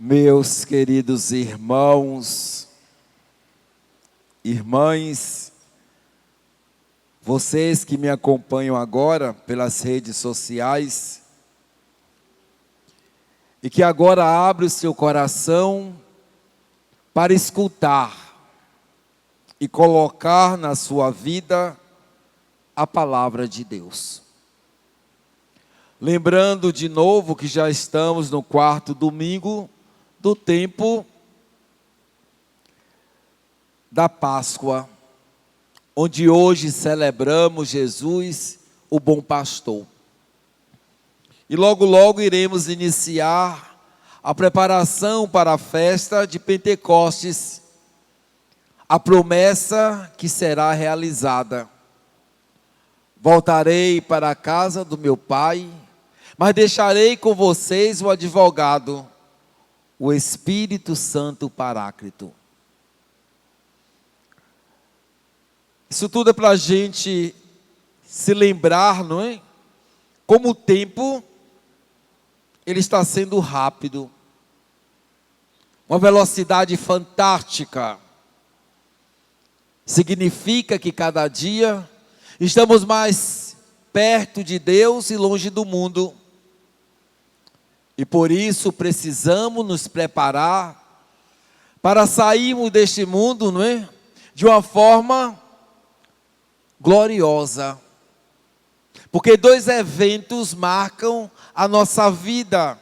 Meus queridos irmãos, irmãs, vocês que me acompanham agora pelas redes sociais e que agora abrem o seu coração para escutar e colocar na sua vida a palavra de Deus. Lembrando de novo que já estamos no quarto domingo do tempo da Páscoa, onde hoje celebramos Jesus, o bom pastor. E logo logo iremos iniciar a preparação para a festa de Pentecostes, a promessa que será realizada. Voltarei para a casa do meu Pai, mas deixarei com vocês o advogado, o Espírito Santo Paráclito. Isso tudo é para a gente se lembrar, não é? Como o tempo, ele está sendo rápido. Uma velocidade fantástica. Significa que cada dia estamos mais perto de Deus e longe do mundo. E por isso precisamos nos preparar para sairmos deste mundo, não é? De uma forma gloriosa. Porque dois eventos marcam a nossa vida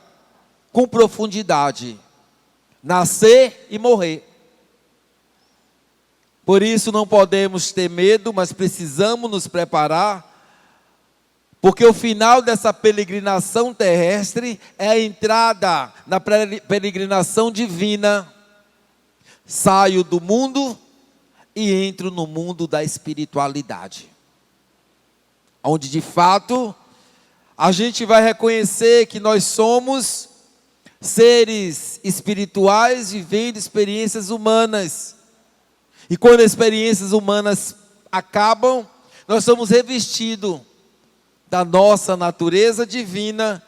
com profundidade: nascer e morrer. Por isso não podemos ter medo, mas precisamos nos preparar, porque o final dessa peregrinação terrestre é a entrada na peregrinação divina. Saio do mundo e entro no mundo da espiritualidade, onde de fato a gente vai reconhecer que nós somos seres espirituais vivendo experiências humanas. E quando as experiências humanas acabam, nós somos revestidos da nossa natureza divina,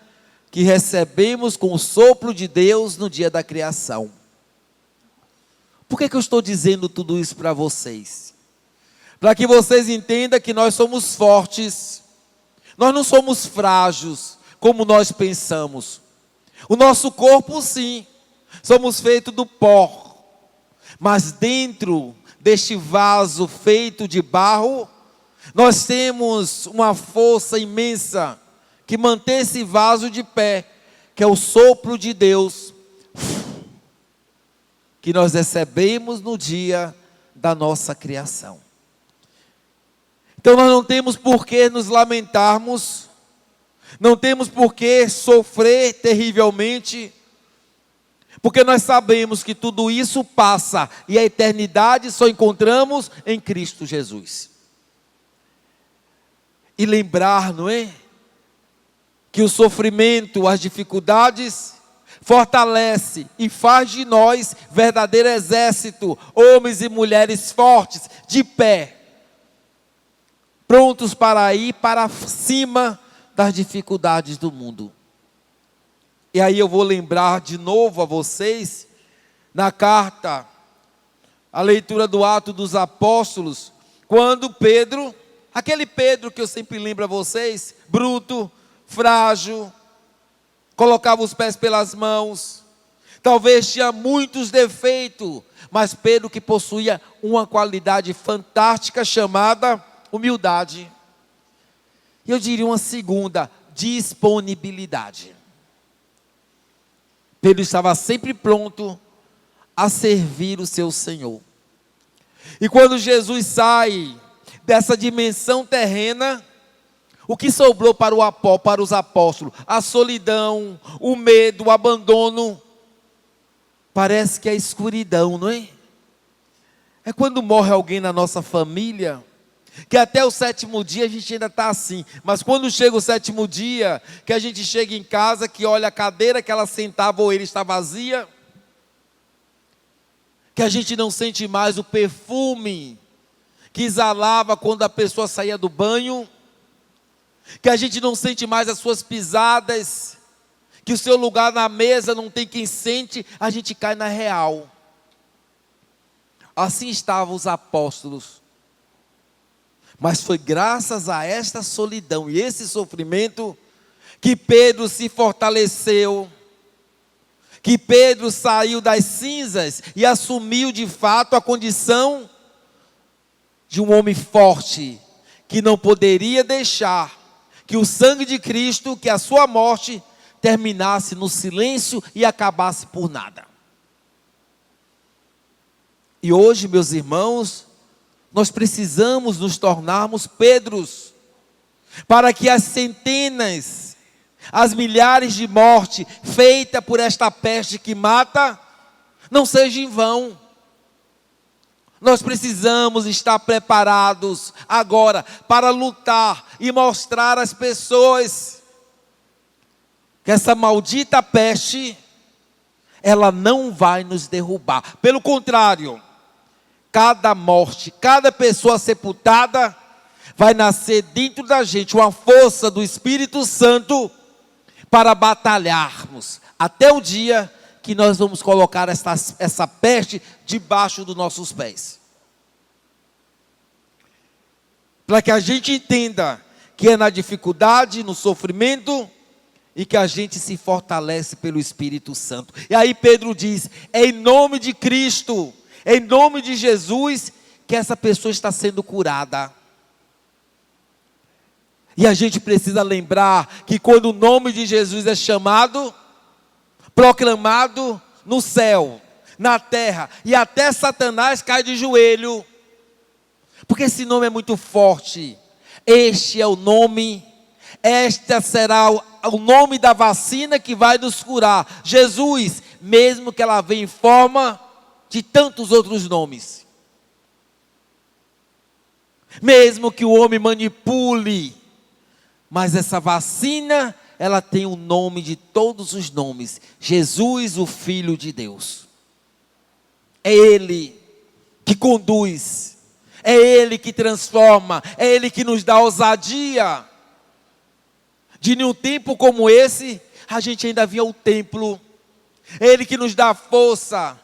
que recebemos com o sopro de Deus no dia da criação. Por que eu estou dizendo tudo isso para vocês? Para que vocês entendam que nós somos fortes, nós não somos frágeis, como nós pensamos. O nosso corpo sim, somos feitos do pó, mas dentro deste vaso feito de barro, nós temos uma força imensa que mantém esse vaso de pé, que é o sopro de Deus, que nós recebemos no dia da nossa criação. Então nós não temos por que nos lamentarmos, não temos por que sofrer terrivelmente, porque nós sabemos que tudo isso passa e a eternidade só encontramos em Cristo Jesus. E lembrar, não é? Que o sofrimento, as dificuldades, fortalece e faz de nós verdadeiro exército, homens e mulheres fortes, de pé, prontos para ir para cima das dificuldades do mundo. E aí eu vou lembrar de novo a vocês, na carta, a leitura do Atos dos Apóstolos, quando Pedro, aquele Pedro que eu sempre lembro a vocês, bruto, frágil, colocava os pés pelas mãos, talvez tinha muitos defeitos, mas Pedro que possuía uma qualidade fantástica chamada humildade. E eu diria uma segunda, disponibilidade. Pedro estava sempre pronto a servir o seu Senhor. E quando Jesus sai dessa dimensão terrena, o que sobrou para os apóstolos? A solidão, o medo, o abandono. Parece que é a escuridão, não é? É quando morre alguém na nossa família, que até o 7º dia a gente ainda está assim. Mas quando chega o 7º dia, que a gente chega em casa, que olha a cadeira que ela sentava ou ele está vazia, que a gente não sente mais o perfume que exalava quando a pessoa saía do banho, que a gente não sente mais as suas pisadas, que o seu lugar na mesa não tem quem sente, a gente cai na real. Assim estavam os apóstolos. Mas foi graças a esta solidão e esse sofrimento que Pedro se fortaleceu, que Pedro saiu das cinzas e assumiu de fato a condição de um homem forte, que não poderia deixar que o sangue de Cristo, que a sua morte, terminasse no silêncio e acabasse por nada. E hoje, meus irmãos, nós precisamos nos tornarmos Pedros, para que as centenas, as milhares de mortes feitas por esta peste que mata, não seja em vão. Nós precisamos estar preparados agora para lutar e mostrar às pessoas que essa maldita peste, ela não vai nos derrubar. Pelo contrário, cada morte, cada pessoa sepultada, vai nascer dentro da gente uma força do Espírito Santo para batalharmos até o dia que nós vamos colocar essa peste debaixo dos nossos pés. Para que a gente entenda que é na dificuldade, no sofrimento, e que a gente se fortalece pelo Espírito Santo. E aí Pedro diz, é em nome de Cristo, é em nome de Jesus, que essa pessoa está sendo curada. E a gente precisa lembrar que quando o nome de Jesus é chamado, proclamado no céu, na terra, e até Satanás cai de joelho, porque esse nome é muito forte. Este é o nome, este será o nome da vacina que vai nos curar. Jesus, mesmo que ela venha em forma de tantos outros nomes, mesmo que o homem manipule, mas essa vacina, ela tem o nome de todos os nomes. Jesus, o Filho de Deus. É Ele que conduz, é Ele que transforma, é Ele que nos dá ousadia. De nenhum tempo como esse, a gente ainda via o templo. É Ele que nos dá força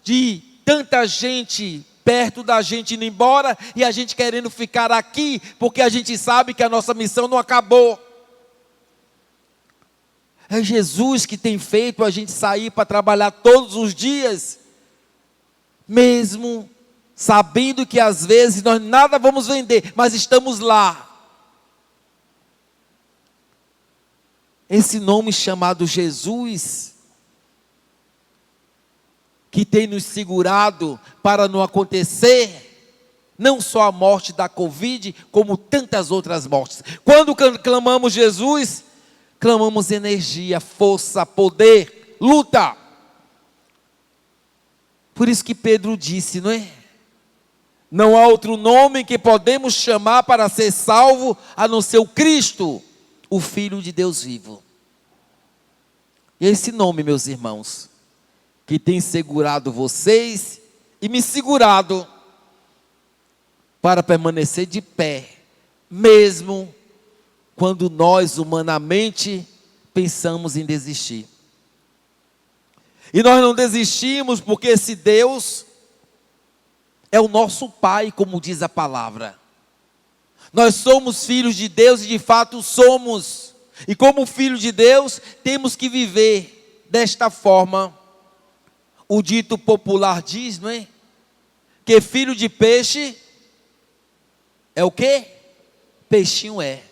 de tanta gente perto da gente indo embora e a gente querendo ficar aqui, porque a gente sabe que a nossa missão não acabou. É Jesus que tem feito a gente sair para trabalhar todos os dias, mesmo sabendo que às vezes nós nada vamos vender, mas estamos lá. Esse nome chamado Jesus, que tem nos segurado para não acontecer, não só a morte da Covid, como tantas outras mortes. Quando clamamos Jesus, clamamos energia, força, poder, luta. Por isso que Pedro disse, não é? Não há outro nome que podemos chamar para ser salvo, a não ser o Cristo, o Filho de Deus vivo. E esse nome, meus irmãos, que tem segurado vocês e me segurado para permanecer de pé, mesmo quando nós humanamente pensamos em desistir. E nós não desistimos porque esse Deus é o nosso Pai, como diz a palavra. Nós somos filhos de Deus e de fato somos. E como filho de Deus, temos que viver desta forma. O dito popular diz, não é? Que filho de peixe é o quê? Peixinho é.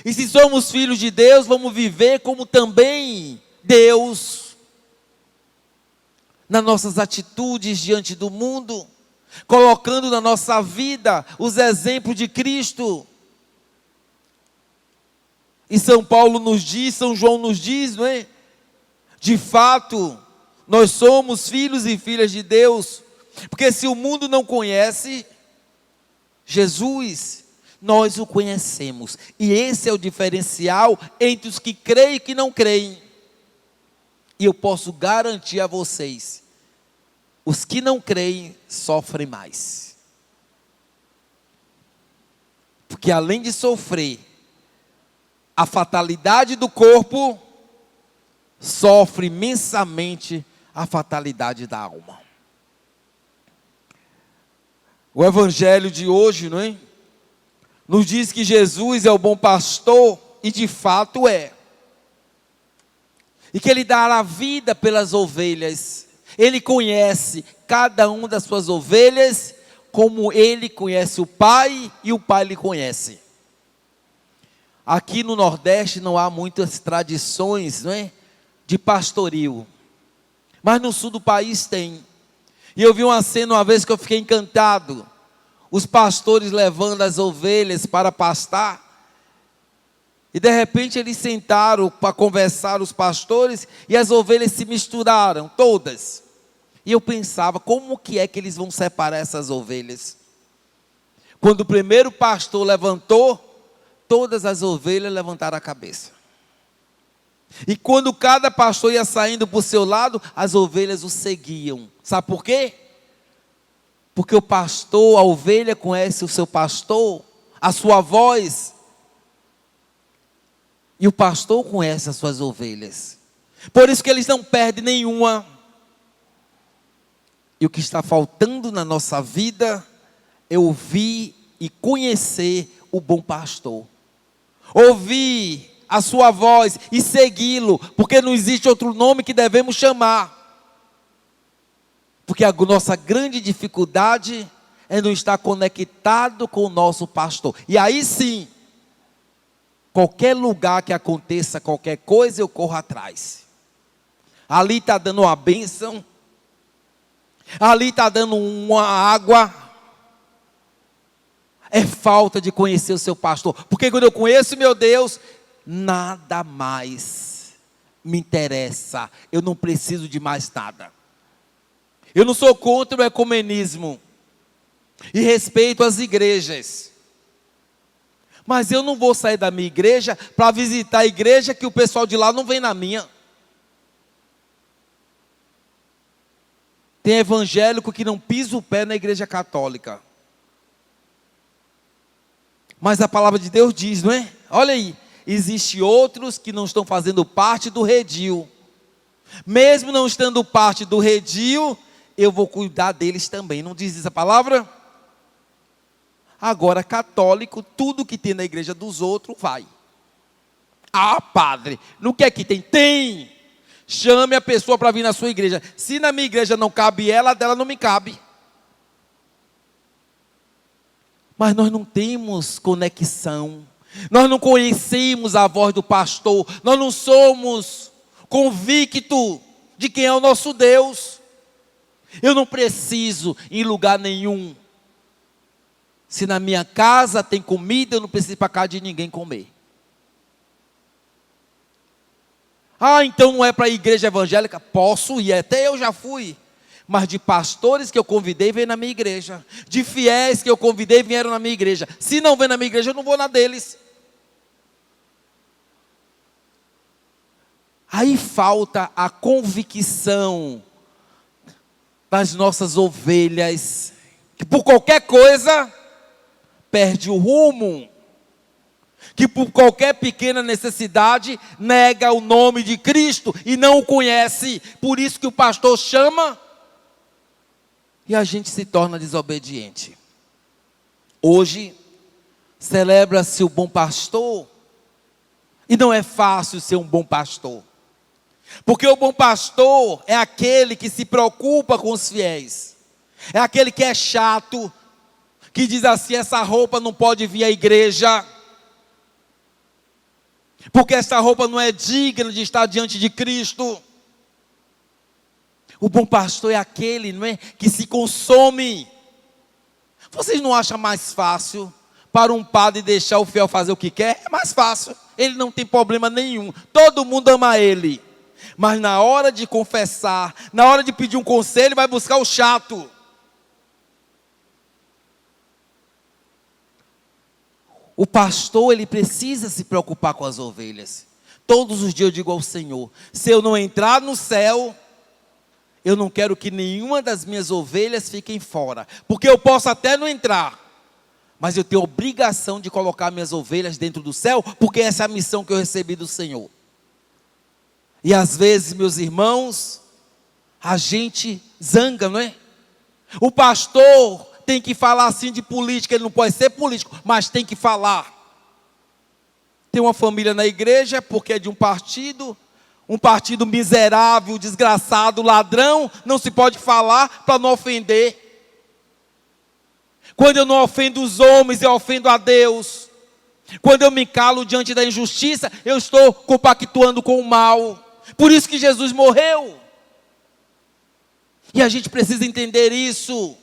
E se somos filhos de Deus, vamos viver como também Deus. Nas nossas atitudes diante do mundo, colocando na nossa vida os exemplos de Cristo. E São Paulo nos diz, São João nos diz, não é? De fato, nós somos filhos e filhas de Deus, porque se o mundo não conhece Jesus, nós o conhecemos. E esse é o diferencial entre os que creem e que não creem. E eu posso garantir a vocês, os que não creem sofrem mais. Porque além de sofrer a fatalidade do corpo, sofre imensamente a fatalidade da alma. O evangelho de hoje, não é? Nos diz que Jesus é o bom pastor, e de fato é. E que Ele dará a vida pelas ovelhas. Ele conhece cada uma das suas ovelhas, como Ele conhece o Pai, e o Pai lhe conhece. Aqui no Nordeste não há muitas tradições, não é? De pastoril. Mas no sul do país tem. E eu vi uma cena uma vez que eu fiquei encantado. Os pastores levando as ovelhas para pastar. E de repente eles sentaram para conversar, os pastores, e as ovelhas se misturaram, todas. E eu pensava, como que é que eles vão separar essas ovelhas? Quando o primeiro pastor levantou, todas as ovelhas levantaram a cabeça. E quando cada pastor ia saindo para o seu lado, as ovelhas o seguiam. Sabe por quê? Porque o pastor, a ovelha conhece o seu pastor, a sua voz. E o pastor conhece as suas ovelhas. Por isso que eles não perdem nenhuma. E o que está faltando na nossa vida é ouvir e conhecer o bom pastor. Ouvir a sua voz e segui-lo, porque não existe outro nome que devemos chamar. Porque a nossa grande dificuldade é não estar conectado com o nosso pastor. E aí sim, qualquer lugar que aconteça qualquer coisa, eu corro atrás. Ali está dando uma bênção, ali está dando uma água. É falta de conhecer o seu pastor. Porque quando eu conheço, meu Deus, nada mais me interessa. Eu não preciso de mais nada. Eu não sou contra o ecumenismo. E respeito as igrejas. Mas eu não vou sair da minha igreja para visitar a igreja que o pessoal de lá não vem na minha. Tem evangélico que não pisa o pé na igreja católica. Mas a palavra de Deus diz, não é? Olha aí, existem outros que não estão fazendo parte do redil. Mesmo não estando parte do redil, eu vou cuidar deles também. Não diz essa palavra? Agora, católico, tudo que tem na igreja dos outros, vai. Ah, padre, não quer que tem? Tem! Chame a pessoa para vir na sua igreja. Se na minha igreja não cabe ela, dela não me cabe. Mas nós não temos conexão. Nós não conhecemos a voz do pastor. Nós não somos convictos de quem é o nosso Deus. Eu não preciso ir em lugar nenhum. Se na minha casa tem comida, eu não preciso ir para casa de ninguém comer. Ah, então não é para a igreja evangélica? Posso ir, até eu já fui. Mas de pastores que eu convidei, vem na minha igreja. De fiéis que eu convidei, vieram na minha igreja. Se não vem na minha igreja, eu não vou na deles. Aí falta a convicção das nossas ovelhas, que por qualquer coisa, perde o rumo. Que por qualquer pequena necessidade, nega o nome de Cristo e não o conhece. Por isso que o pastor chama e a gente se torna desobediente. Hoje, celebra-se o bom pastor. E não é fácil ser um bom pastor. Porque o bom pastor é aquele que se preocupa com os fiéis. É aquele que é chato, que diz assim, essa roupa não pode vir à igreja. Porque essa roupa não é digna de estar diante de Cristo. O bom pastor é aquele, não é, que se consome. Vocês não acham mais fácil para um padre deixar o fiel fazer o que quer? É mais fácil. Ele não tem problema nenhum. Todo mundo ama ele. Mas na hora de confessar, na hora de pedir um conselho, vai buscar o chato. O pastor, ele precisa se preocupar com as ovelhas. Todos os dias eu digo ao Senhor, se eu não entrar no céu, eu não quero que nenhuma das minhas ovelhas fiquem fora. Porque eu posso até não entrar, mas eu tenho obrigação de colocar minhas ovelhas dentro do céu, porque essa é a missão que eu recebi do Senhor. E às vezes, meus irmãos, a gente zanga, não é? O pastor tem que falar assim de política, ele não pode ser político, mas tem que falar. Tem uma família na igreja, porque é de um partido miserável, desgraçado, ladrão, não se pode falar para não ofender. Quando eu não ofendo os homens, eu ofendo a Deus. Quando eu me calo diante da injustiça, eu estou compactuando com o mal. Por isso que Jesus morreu. E a gente precisa entender isso.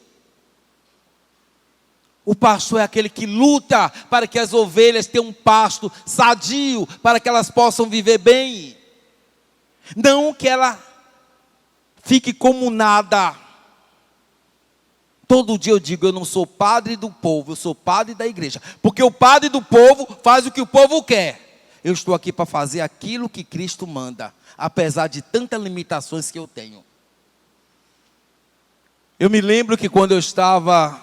O pastor é aquele que luta para que as ovelhas tenham um pasto sadio, para que elas possam viver bem. Não que ela fique como nada. Todo dia eu digo, eu não sou padre do povo, eu sou padre da igreja. Porque o padre do povo faz o que o povo quer. Eu estou aqui para fazer aquilo que Cristo manda, apesar de tantas limitações que eu tenho. Eu me lembro que quando eu estava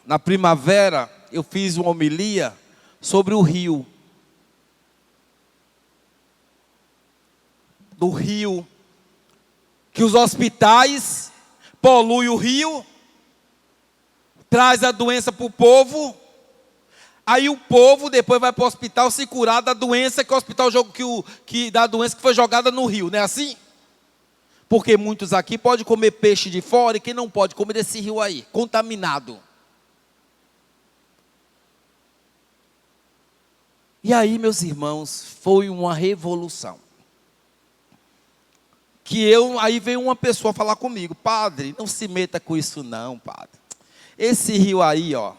na primavera, eu fiz uma homilia sobre o rio. Do rio, que os hospitais poluem o rio, traz a doença para o povo, aí o povo depois vai para o hospital se curar da doença que o hospital da doença que foi jogada no rio, não é assim? Porque muitos aqui podem comer peixe de fora e quem não pode comer desse rio aí, contaminado. E aí, meus irmãos, foi uma revolução. Aí veio uma pessoa falar comigo, padre, não se meta com isso não, padre. Esse rio aí, ó,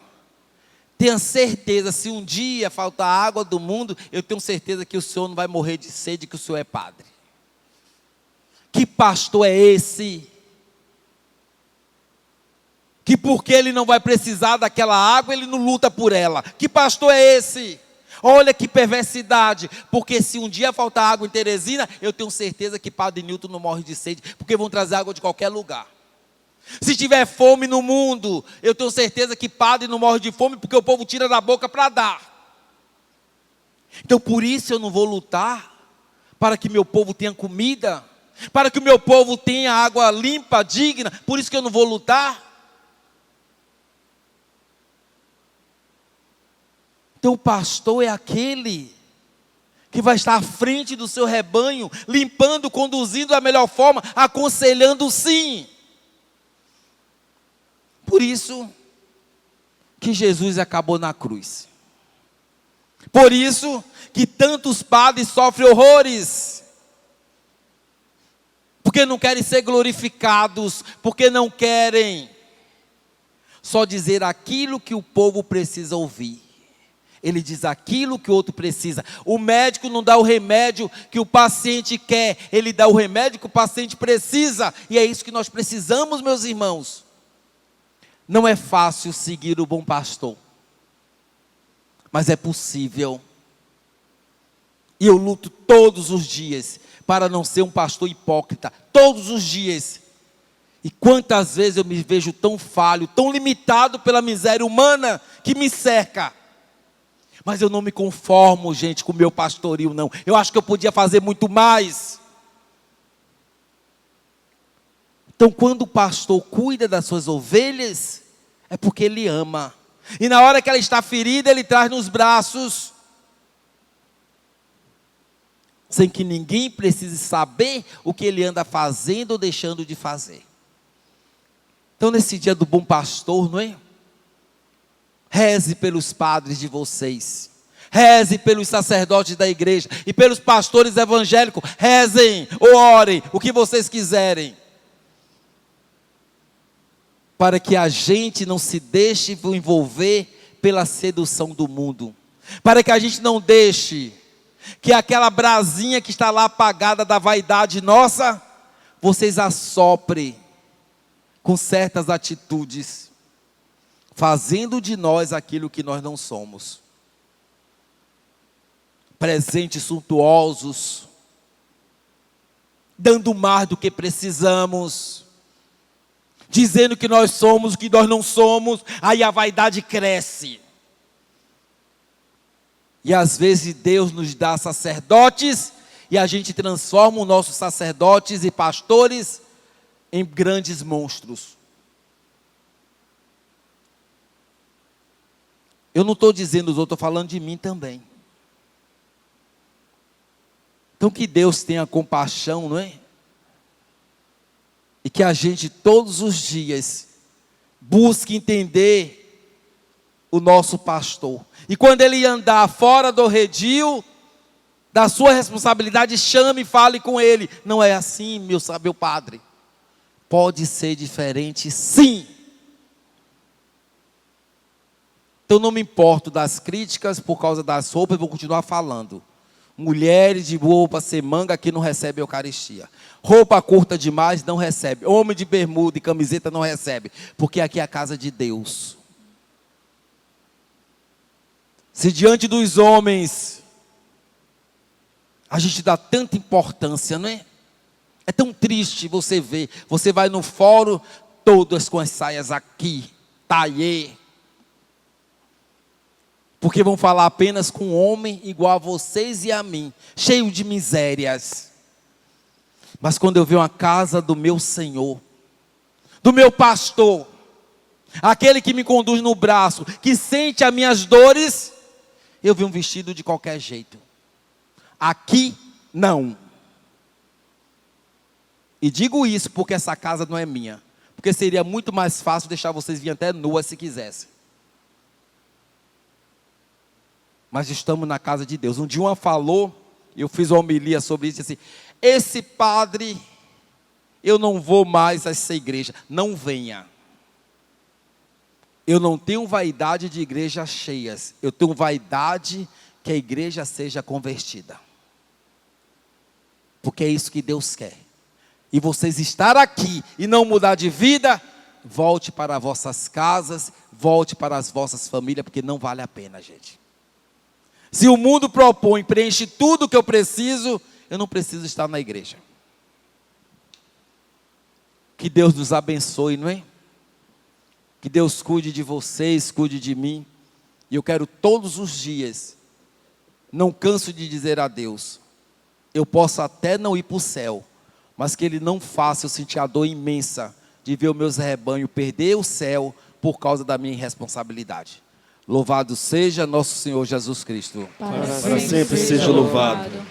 tenha certeza, se um dia faltar água do mundo, eu tenho certeza que o senhor não vai morrer de sede, que o senhor é padre. Que pastor é esse? Que porque ele não vai precisar daquela água, ele não luta por ela. Que pastor é esse? Olha que perversidade, porque se um dia faltar água em Teresina, eu tenho certeza que Padre Newton não morre de sede, porque vão trazer água de qualquer lugar. Se tiver fome no mundo, eu tenho certeza que Padre não morre de fome, porque o povo tira da boca para dar. Então por isso eu não vou lutar, para que meu povo tenha comida, para que o meu povo tenha água limpa, digna, por isso que eu não vou lutar. Então o pastor é aquele que vai estar à frente do seu rebanho, limpando, conduzindo da melhor forma, aconselhando sim. Por isso que Jesus acabou na cruz. Por isso que tantos padres sofrem horrores. Porque não querem ser glorificados, porque não querem só dizer aquilo que o povo precisa ouvir. Ele diz aquilo que o outro precisa. O médico não dá o remédio que o paciente quer, ele dá o remédio que o paciente precisa. E é isso que nós precisamos, meus irmãos. Não é fácil seguir o bom pastor, mas é possível. E eu luto todos os dias para não ser um pastor hipócrita, todos os dias. E quantas vezes eu me vejo tão falho, tão limitado pela miséria humana que me cerca. Mas eu não me conformo, gente, com o meu pastorio, não. Eu acho que eu podia fazer muito mais. Então, quando o pastor cuida das suas ovelhas, é porque ele ama. E na hora que ela está ferida, ele traz nos braços, sem que ninguém precise saber o que ele anda fazendo ou deixando de fazer. Então, nesse dia do bom pastor, não é? Reze pelos padres de vocês. Reze pelos sacerdotes da igreja. E pelos pastores evangélicos. Rezem ou orem, o que vocês quiserem. Para que a gente não se deixe envolver pela sedução do mundo. Para que a gente não deixe que aquela brasinha que está lá apagada da vaidade nossa, vocês assoprem com certas atitudes, fazendo de nós aquilo que nós não somos. Presentes suntuosos, dando mais do que precisamos, dizendo que nós somos o que nós não somos, aí a vaidade cresce. E às vezes Deus nos dá sacerdotes E a gente transforma os nossos sacerdotes e pastores em grandes monstros. Eu não estou dizendo os outros, estou falando de mim também. Então que Deus tenha compaixão, não é? E que a gente todos os dias busque entender o nosso pastor. E quando ele andar fora do redil da sua responsabilidade, chame e fale com ele. Não é assim, meu padre. Pode ser diferente, sim. Então não me importo das críticas por causa das roupas, eu vou continuar falando. Mulheres de roupa sem manga que não recebem Eucaristia. Roupa curta demais não recebe. Homem de bermuda e camiseta não recebe. Porque aqui é a casa de Deus. Se diante dos homens a gente dá tanta importância, não é? É tão triste você ver. Você vai no fórum, todas com as saias aqui, taiê. Porque vão falar apenas com um homem igual a vocês e a mim, cheio de misérias. Mas quando eu vejo a casa do meu Senhor, do meu pastor, aquele que me conduz no braço, que sente as minhas dores, eu vi um vestido de qualquer jeito. Aqui não. E digo isso porque essa casa não é minha. Porque seria muito mais fácil deixar vocês virem até nuas se quisessem. Mas estamos na casa de Deus. Um dia uma falou, eu fiz uma homilia sobre isso, assim, esse padre, eu não vou mais a essa igreja. Não venha. Eu não tenho vaidade de igrejas cheias. Eu tenho vaidade que a igreja seja convertida. Porque é isso que Deus quer. E vocês estar aqui e não mudar de vida, volte para as vossas casas, volte para as vossas famílias, porque não vale a pena, gente. Se o mundo propõe, preenche tudo que eu preciso, eu não preciso estar na igreja. Que Deus nos abençoe, não é? Que Deus cuide de vocês, cuide de mim. E eu quero todos os dias, não canso de dizer a Deus, eu posso até não ir para o céu, mas que Ele não faça eu sentir a dor imensa de ver os meus rebanhos perder o céu por causa da minha irresponsabilidade. Louvado seja nosso Senhor Jesus Cristo. Para sempre seja louvado.